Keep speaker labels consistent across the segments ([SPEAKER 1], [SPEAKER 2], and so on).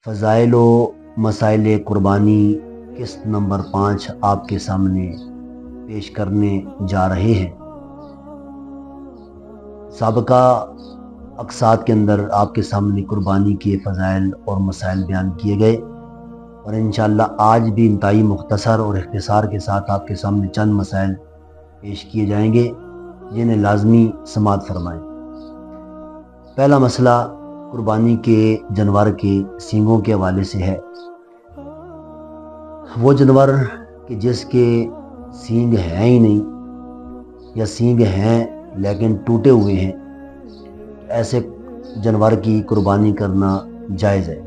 [SPEAKER 1] فضائل و مسائل قربانی قسط نمبر 5 آپ کے سامنے پیش کرنے جا رہے ہیں۔ سابقہ اقساط کے اندر آپ کے سامنے قربانی کے فضائل اور مسائل بیان کیے گئے، اور انشاءاللہ آج بھی انتہائی مختصر اور اختصار کے ساتھ آپ کے سامنے چند مسائل پیش کیے جائیں گے جنہیں لازمی سماعت فرمائیں۔ پہلا مسئلہ قربانی کے جانور کے سینگوں کے حوالے سے ہے۔ وہ جانور کہ جس کے سینگ ہیں ہی نہیں یا سینگ ہیں لیکن ٹوٹے ہوئے ہیں، ایسے جانور کی قربانی کرنا جائز ہے۔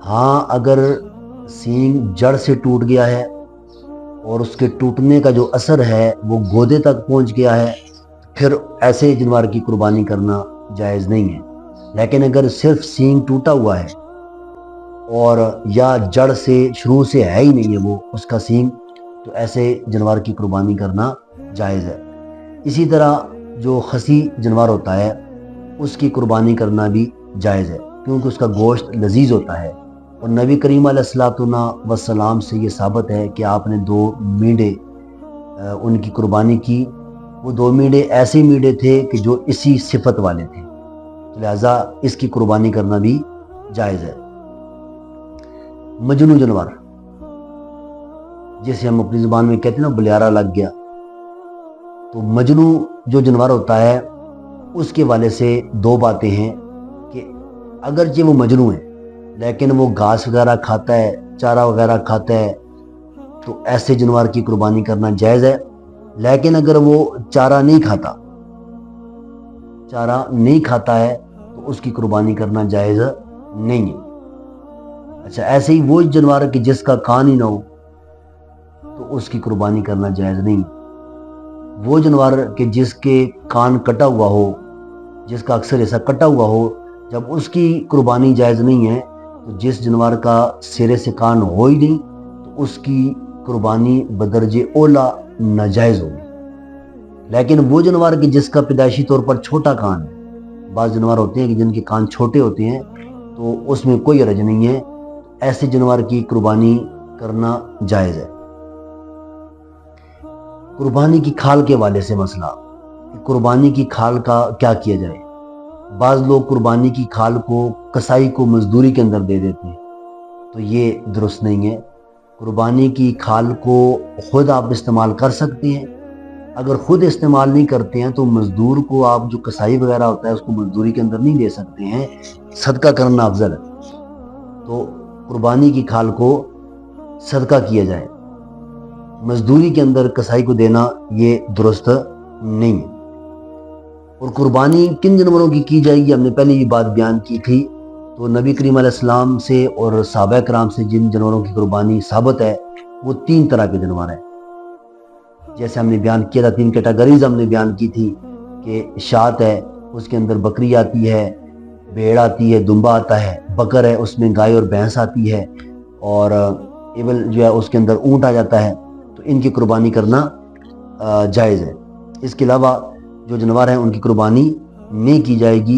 [SPEAKER 1] ہاں، اگر سینگ جڑ سے ٹوٹ گیا ہے اور اس کے ٹوٹنے کا جو اثر ہے وہ گودے تک پہنچ گیا ہے، پھر ایسے جانور کی قربانی کرنا جائز نہیں ہے۔ لیکن اگر صرف سینگ ٹوٹا ہوا ہے اور یا جڑ سے شروع سے ہے ہی نہیں ہے وہ اس کا سینگ، تو ایسے جانور کی قربانی کرنا جائز ہے۔ اسی طرح جو خسی جانور ہوتا ہے اس کی قربانی کرنا بھی جائز ہے، کیونکہ اس کا گوشت لذیذ ہوتا ہے، اور نبی کریم علیہ الصلوۃ والسلام سے یہ ثابت ہے کہ آپ نے 2 مینڈے ان کی قربانی کی۔ وہ 2 مینڈے ایسے مینڈے تھے کہ جو اسی صفت والے تھے، لہذا اس کی قربانی کرنا بھی جائز ہے۔ مجنو جانور، جسے ہم اپنی زبان میں کہتے ہیں نا بلیارا لگ گیا، تو مجنو جو جانور ہوتا ہے اس کے والے سے 2 باتیں ہیں کہ اگرچہ وہ مجنو ہے لیکن وہ گھاس وغیرہ کھاتا ہے، چارہ وغیرہ کھاتا ہے، تو ایسے جانور کی قربانی کرنا جائز ہے۔ لیکن اگر وہ چارہ نہیں کھاتا ہے تو اس کی قربانی کرنا جائز نہیں ہے۔ اچھا، ایسے ہی وہ جانور کہ جس کا کان ہی نہ ہو تو اس کی قربانی کرنا جائز نہیں۔ وہ جانور کہ جس کے کان کٹا ہوا ہو، جس کا اکثر حصہ کٹا ہوا ہو، جب اس کی قربانی جائز نہیں ہے، تو جس جانور کا سرے سے کان ہو ہی نہیں تو اس کی قربانی بدرجہ اولا ناجائز ہوگی۔ لیکن وہ جانور کہ جس کا پیدائشی طور پر چھوٹا کان ہے، بعض جانور ہوتے ہیں کہ جن کے کان چھوٹے ہوتے ہیں تو اس میں کوئی حرج نہیں ہے، ایسے جانور کی قربانی کرنا جائز ہے۔ قربانی کی کھال کے حوالے سے مسئلہ، قربانی کی کھال کا کیا کیا جائے؟ بعض لوگ قربانی کی کھال کو کسائی کو مزدوری کے اندر دے دیتے ہیں، تو یہ درست نہیں ہے۔ قربانی کی کھال کو خود آپ استعمال کر سکتے ہیں۔ اگر خود استعمال نہیں کرتے ہیں تو مزدور کو آپ، جو کسائی وغیرہ ہوتا ہے اس کو مزدوری کے اندر نہیں دے سکتے ہیں، صدقہ کرنا افضل ہے۔ تو قربانی کی کھال کو صدقہ کیا جائے، مزدوری کے اندر کسائی کو دینا یہ درست نہیں ہے۔ اور قربانی کن جانوروں کی جائے گی، ہم نے پہلے یہ بات بیان کی تھی۔ تو نبی کریم علیہ السلام سے اور صحابہ کرام سے جن جانوروں کی قربانی ثابت ہے وہ 3 طرح کے جانور ہیں، جیسے ہم نے بیان کیا تھا۔ 3 کیٹیگریز ہم نے بیان کی تھی کہ شاۃ ہے، اس کے اندر بکری آتی ہے، بھیڑ آتی ہے، دمبا آتا ہے، بکر ہے اس میں گائے اور بھینس آتی ہے، اور ایبل جو ہے اس کے اندر اونٹ آ جاتا ہے، تو ان کی قربانی کرنا جائز ہے۔ اس کے علاوہ جو جانور ہیں ان کی قربانی نہیں کی جائے گی۔